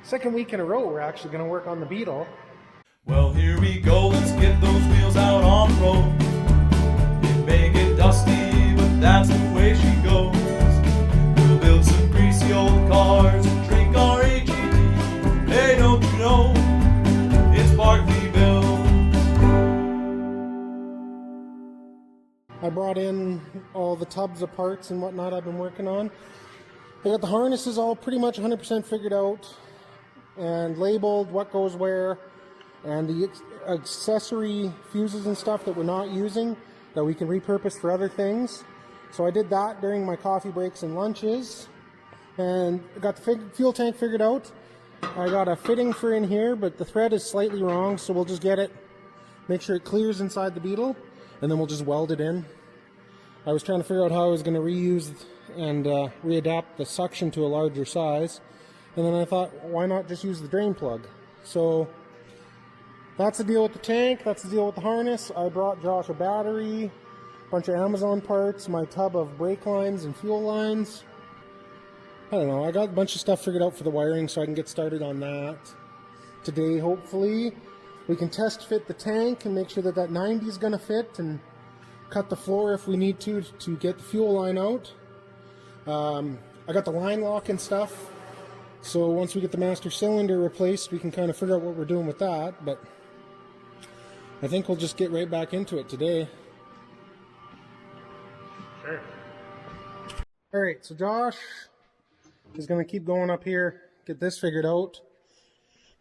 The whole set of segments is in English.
Second week in a row, we're actually going to work on the Beetle. Well, here we go, let's get those wheels out on the road. It may get dusty, but that's the way she goes. We'll build some greasy old cars and drink our AGT. Hey, don't you know, it's partly built. I brought in all the tubs of parts and whatnot I've been working on. I got the harnesses all pretty much 100% figured out and labeled what goes where, and the accessory fuses and stuff that we're not using that we can repurpose for other things. So I did that during my coffee breaks and lunches, and I got the fuel tank figured out. I got a fitting for in here, but the thread is slightly wrong, so we'll just get it, make sure it clears inside the Beetle, and then we'll just weld it in. I was trying to figure out how I was going to reuse and readapt the suction to a larger size. And then I thought, why not just use the drain plug? So that's the deal with the tank, that's the deal with the harness. I brought Josh a battery, a bunch of Amazon parts, my tub of brake lines and fuel lines. I don't know, I got a bunch of stuff figured out for the wiring so I can get started on that today, hopefully. We can test fit the tank and make sure that that 90 is going to fit, and cut the floor if we need to get the fuel line out. I got the line lock and stuff. So once we get the master cylinder replaced, we can kind of figure out what we're doing with that, but I think we'll just get right back into it today. Sure. Alright, so Josh is going to keep going up here, get this figured out,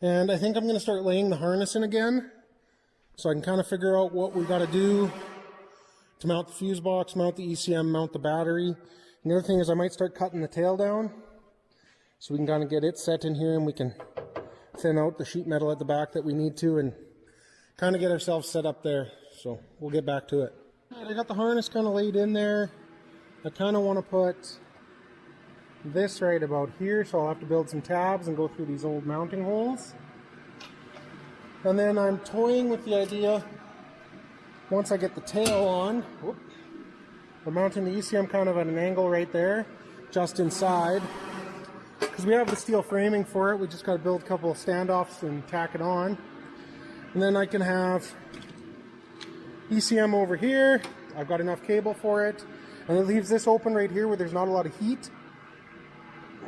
and I think I'm going to start laying the harness in again, so I can kind of figure out what we got to do to mount the fuse box, mount the ECM, mount the battery. And the other thing is I might start cutting the tail down, so we can kind of get it set in here, and we can thin out the sheet metal at the back that we need to, and kind of get ourselves set up there. So we'll get back to it. I got the harness kind of laid in there. I kind of want to put this right about here, so I'll have to build some tabs and go through these old mounting holes. And then I'm toying with the idea, once I get the tail on, we're mounting the ECM kind of at an angle right there, just inside. Because we have the steel framing for it, we just got to build a couple of standoffs and tack it on. And then I can have ECM over here. I've got enough cable for it. And it leaves this open right here where there's not a lot of heat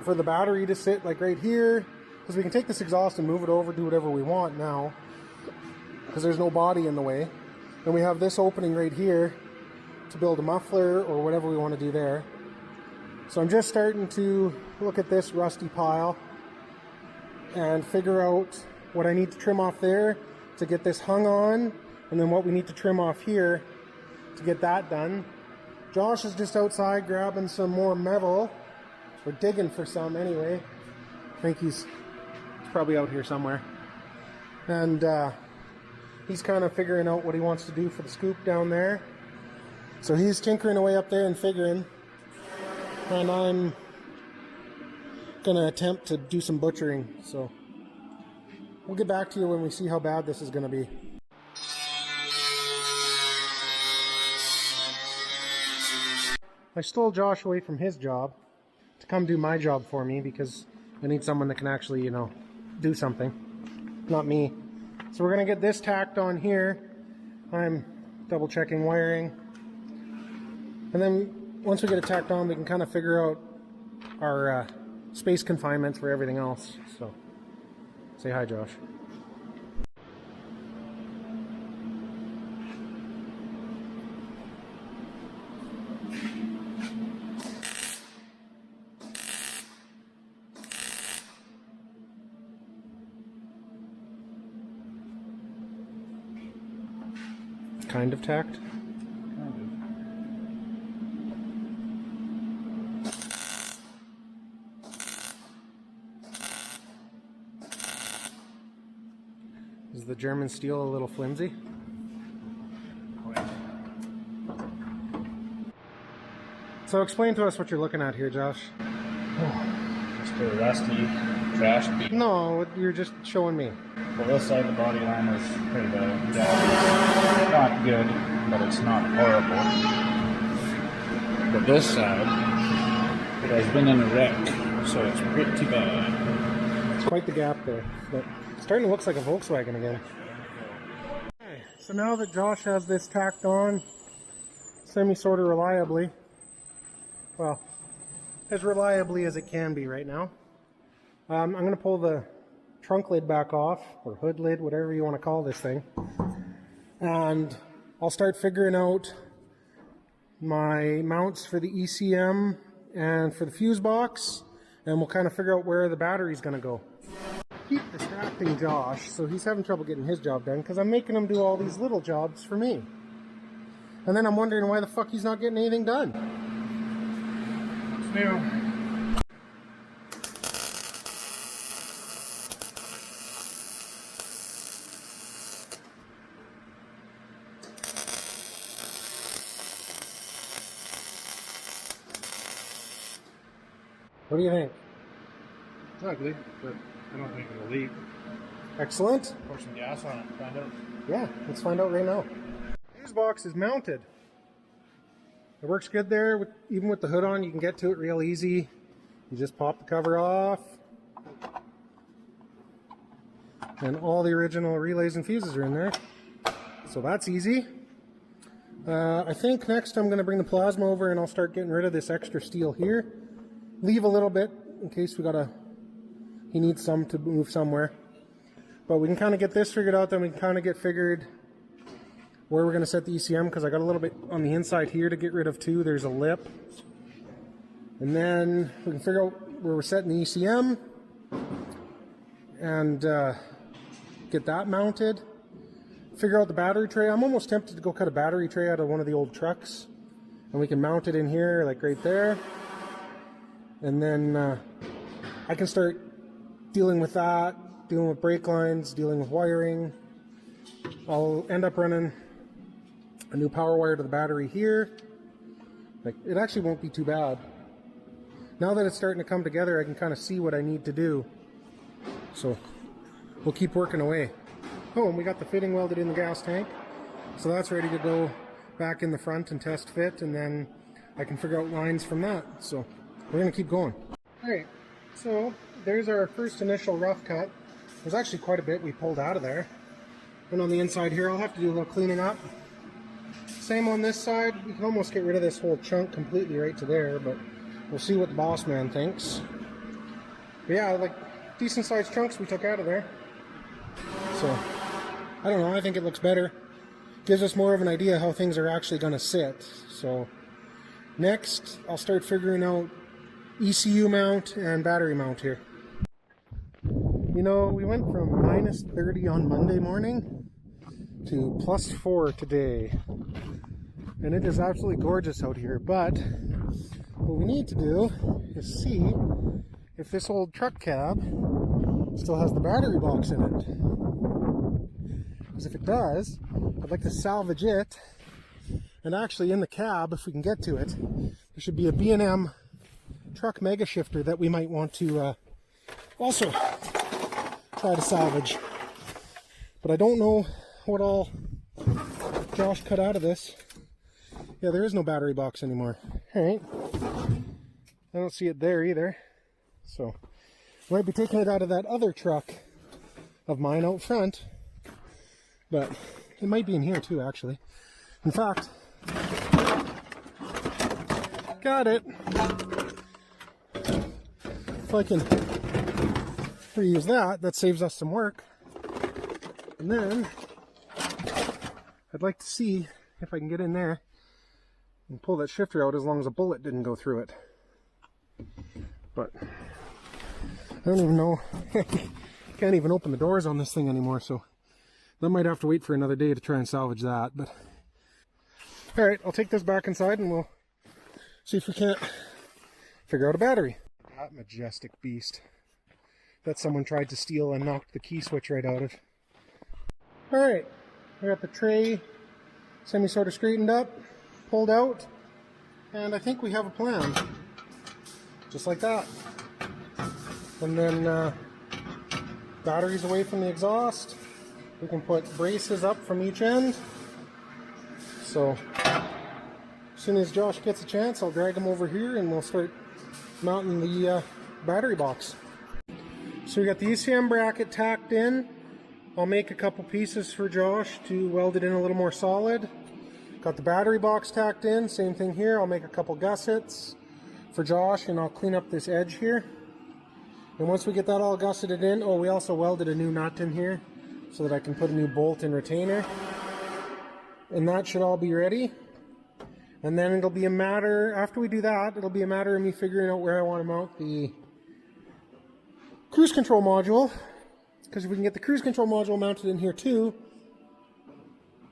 for the battery to sit, like right here. Because we can take this exhaust and move it over, do whatever we want now, because there's no body in the way. And we have this opening right here to build a muffler or whatever we want to do there. So I'm just starting to look at this rusty pile and figure out what I need to trim off there to get this hung on, and then what we need to trim off here to get that done. Josh is just outside grabbing some more metal, or digging for some anyway. I think he's probably out here somewhere. And he's kind of figuring out what he wants to do for the scoop down there. So he's tinkering away up there and figuring, and I'm gonna attempt to do some butchering. So we'll get back to you when we see how bad this is gonna be. I stole Josh away from his job to come do my job for me, because I need someone that can actually, you know, do something, not me. So we're gonna get this tacked on here. I'm double checking wiring. And then once we get it tacked on, we can kind of figure out our space confinements for everything else. So say hi, Josh. Kind of tacked. Is the German steel a little flimsy? So explain to us what you're looking at here, Josh. Just a rusty trash beam. No, you're just showing me. Well, this side of the body line is pretty bad. It's not good, but it's not horrible. But this side, it has been in a wreck, so it's pretty bad. It's quite the gap there, but it's starting to look like a Volkswagen again. Okay, so now that Josh has this tacked on sort of reliably, well, as reliably as it can be right now, I'm going to pull the trunk lid back off, or hood lid, whatever you want to call this thing, and I'll start figuring out my mounts for the ECM and for the fuse box, and we'll kind of figure out where the battery's going to go. Keep distracting Josh, so he's having trouble getting his job done, because I'm making him do all these little jobs for me. And then I'm wondering why the fuck he's not getting anything done. What's new? What do you think? It's ugly, but I don't think it'll leak. Excellent. Pour some gas on it and find out. Yeah, let's find out right now. Fuse box is mounted. It works good there, even with the hood on. You can get to it real easy. You just pop the cover off, and all the original relays and fuses are in there. So that's easy. I think next I'm going to bring the plasma over and I'll start getting rid of this extra steel here. Leave a little bit in case he needs some to move somewhere. But we can kind of get this figured out, then we can kind of get figured where we're going to set the ECM, because I got a little bit on the inside here to get rid of too. There's a lip. And then we can figure out where we're setting the ECM and get that mounted. Figure out the battery tray. I'm almost tempted to go cut a battery tray out of one of the old trucks, and we can mount it in here, like right there. And then I can start dealing with that, dealing with brake lines, dealing with wiring. I'll end up running a new power wire to the battery here. Like, it actually won't be too bad. Now that it's starting to come together, I can kind of see what I need to do. So we'll keep working away. Oh, and we got the fitting welded in the gas tank. So that's ready to go back in the front and test fit, and then I can figure out lines from that. So we're going to keep going. Alright, so there's our first initial rough cut. There's actually quite a bit we pulled out of there. And on the inside here, I'll have to do a little cleaning up. Same on this side. We can almost get rid of this whole chunk completely right to there, but we'll see what the boss man thinks. But yeah, like decent sized chunks we took out of there. So, I don't know, I think it looks better. Gives us more of an idea how things are actually going to sit. So, next, I'll start figuring out ECU mount and battery mount here. You know, we went from -30 on Monday morning to +4 today. And it is absolutely gorgeous out here. But what we need to do is see if this old truck cab still has the battery box in it. Because if it does, I'd like to salvage it. And actually in the cab, if we can get to it, there should be a B&M truck mega shifter that we might want to also try to salvage. But I don't know what all Josh cut out of this. Yeah, there is no battery box anymore. Alright. I don't see it there either. So, I might be taking it out of that other truck of mine out front. But it might be in here too, actually. In fact, got it. If I can reuse that, that saves us some work. And then I'd like to see if I can get in there and pull that shifter out as long as a bullet didn't go through it. But I don't even know. Can't even open the doors on this thing anymore, so that might have to wait for another day to try and salvage that. But alright, I'll take this back inside and we'll see if we can't figure out a battery. That majestic beast that someone tried to steal and knocked the key switch right out of. Alright, I got the tray sort of straightened up, pulled out, and I think we have a plan. Just like that. And then batteries away from the exhaust. We can put braces up from each end. So as soon as Josh gets a chance, I'll drag him over here and we'll start mounting the battery box. So we got the ECM bracket tacked in. I'll make a couple pieces for Josh to weld it in a little more solid. Got the battery box tacked in, same thing here. I'll make a couple gussets for Josh and I'll clean up this edge here. And once we get that all gusseted in, oh, we also welded a new nut in here so that I can put a new bolt and retainer. And that should all be ready. And then it'll be a matter, after we do that, it'll be a matter of me figuring out where I want to mount the cruise control module. Because if we can get the cruise control module mounted in here too,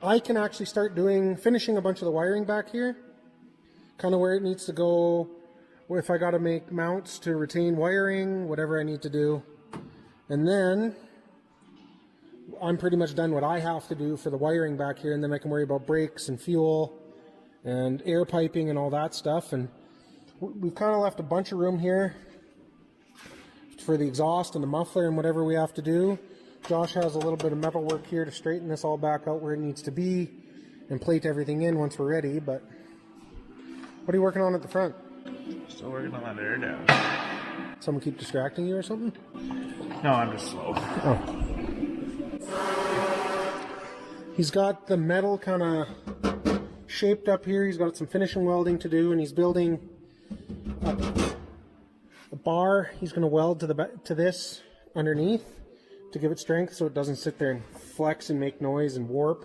I can actually start finishing a bunch of the wiring back here. Kind of where it needs to go, if I got to make mounts to retain wiring, whatever I need to do. And then I'm pretty much done what I have to do for the wiring back here, and then I can worry about brakes and fuel and air piping and all that stuff. And we've kind of left a bunch of room here for the exhaust and the muffler and whatever we have to do. Josh has a little bit of metal work here to straighten this all back out where it needs to be and plate everything in once we're ready. But what are you working on at the front? Still working on that air down. Someone keep distracting you or something? No, I'm just slow. Oh. He's got the metal kind of shaped up here. He's got some finishing welding to do, and he's building a bar. He's going to weld to this underneath to give it strength so it doesn't sit there and flex and make noise and warp.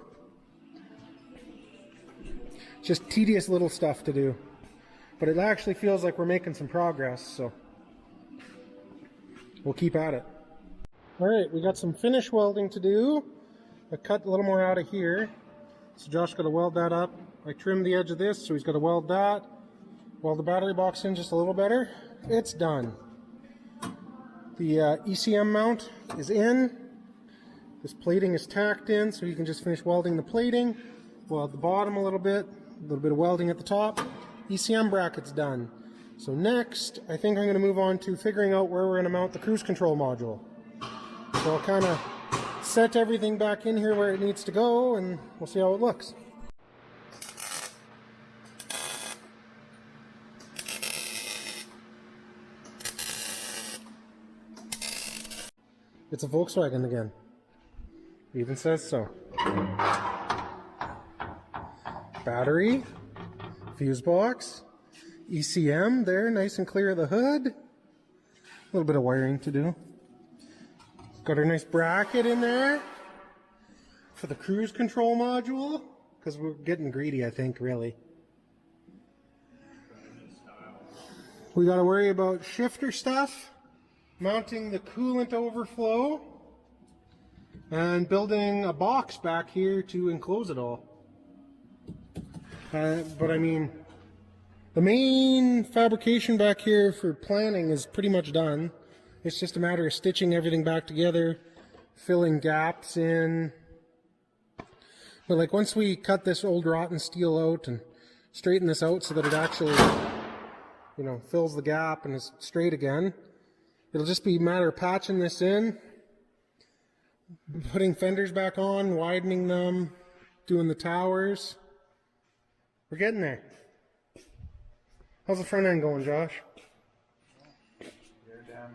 Just tedious little stuff to do. But it actually feels like we're making some progress, so we'll keep at it. Alright, we got some finish welding to do. I cut a little more out of here, so Josh got to weld that up. I trimmed the edge of this, so he's got to weld that. Weld the battery box in just a little better. It's done. The ECM mount is in. This plating is tacked in, so you can just finish welding the plating. Weld the bottom a little bit of welding at the top. ECM bracket's done. So next, I think I'm going to move on to figuring out where we're going to mount the cruise control module. So I'll kind of set everything back in here where it needs to go, and we'll see how it looks. It's a Volkswagen again. It even says so. Battery, fuse box, ECM there, nice and clear of the hood. A little bit of wiring to do. Got our nice bracket in there for the cruise control module, because we're getting greedy, I think, really. We got to worry about shifter stuff, mounting the coolant overflow, and building a box back here to enclose it all. But I mean, the main fabrication back here for planning is pretty much done. It's just a matter of stitching everything back together, filling gaps in. But like once we cut this old rotten steel out and straighten this out so that it actually, you know, fills the gap and is straight again, it'll just be a matter of patching this in, putting fenders back on, widening them, doing the towers. We're getting there. How's the front end going, Josh?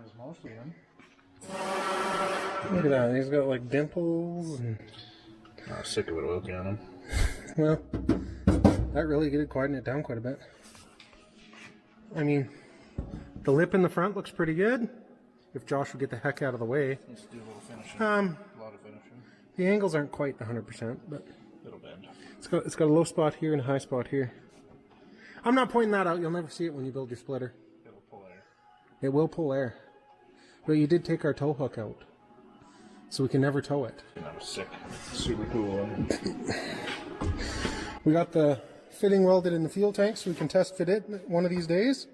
Is mostly in. Look at that, he's got like dimples and... I'm sick of it looking at him. Well, that really did quieten it down quite a bit. I mean, the lip in the front looks pretty good. If Josh would get the heck out of the way. Needs to do a little finishing. A lot of finishing. The angles aren't quite the 100%, but... Little bend. It's got a low spot here and a high spot here. I'm not pointing that out, you'll never see it when you build your splitter. It'll pull air. It will pull air. But you did take our tow hook out, so we can never tow it. That was sick. Super cool. We got the fitting welded in the fuel tank, so we can test fit it one of these days.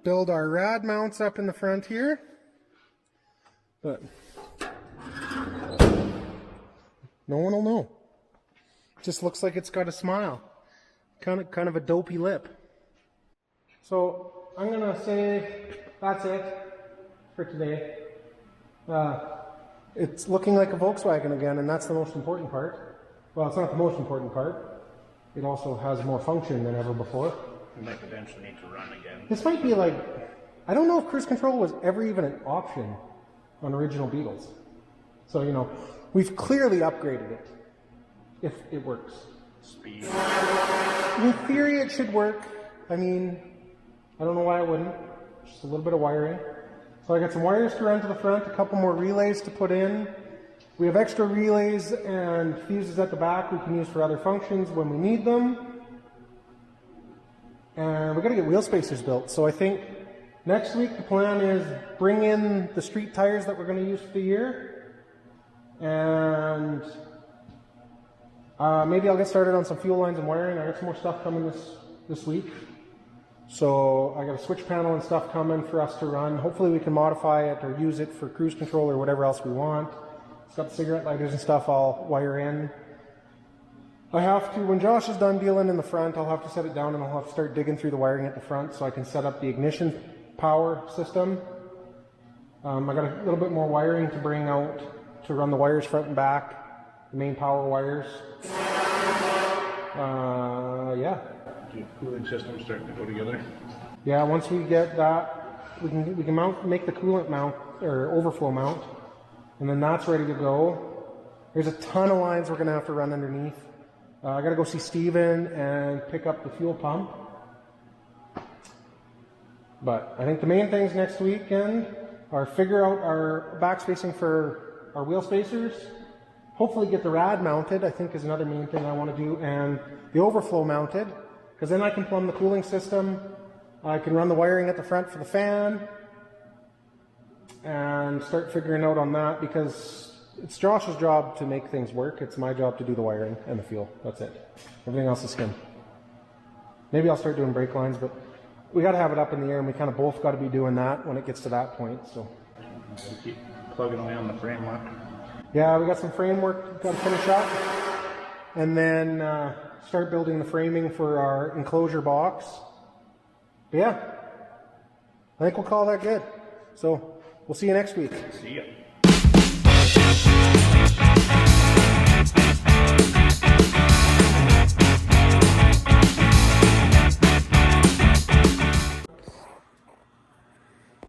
Build our rad mounts up in the front here. But no one will know. Just looks like it's got a smile. Kind of a dopey lip. So I'm gonna say that's it for today. It's looking like a Volkswagen again, and that's the most important part. Well, it's not the most important part. It also has more function than ever before. We might potentially need to run again. This might be like I don't know if cruise control was ever even an option on original Beetles. So, you know, we've clearly upgraded it, if it works. Speed. In theory, it should work. I mean, I don't know why it wouldn't. Just a little bit of wiring. So I got some wires to run to the front, a couple more relays to put in. We have extra relays and fuses at the back we can use for other functions when we need them. And we got to get wheel spacers built. So I think next week the plan is bring in the street tires that we're going to use for the year. And maybe I'll get started on some fuel lines and wiring. I got some more stuff coming this week. So I got a switch panel and stuff coming for us to run. Hopefully we can modify it or use it for cruise control or whatever else we want. It's got the cigarette lighters and stuff I'll wire in. I have to, when Josh is done dealing in the front, I'll have to set it down and I'll have to start digging through the wiring at the front so I can set up the ignition power system. I got a little bit more wiring to bring out to run the wires front and back, the main power wires. Yeah. The cooling system starting to go together. Yeah, once we get that, we can make the coolant mount or overflow mount, and then that's ready to go. There's a ton of lines we're going to have to run underneath. I got to go see Steven and pick up the fuel pump. But I think the main things next weekend are figure out our back spacing for our wheel spacers. Hopefully get the rad mounted, I think is another main thing I want to do, and the overflow mounted, because then I can plumb the cooling system. I can run the wiring at the front for the fan and start figuring out on that, because it's Josh's job to make things work. It's my job to do the wiring and the fuel. That's it. Everything else is him. Maybe I'll start doing brake lines, but we got to have it up in the air, and we kind of both got to be doing that when it gets to that point. So Keep plugging away on the framework. yeah, we got some framework got to finish up, and then start building the framing for our enclosure box. But yeah, I think we'll call that good. So we'll see you next week. See ya.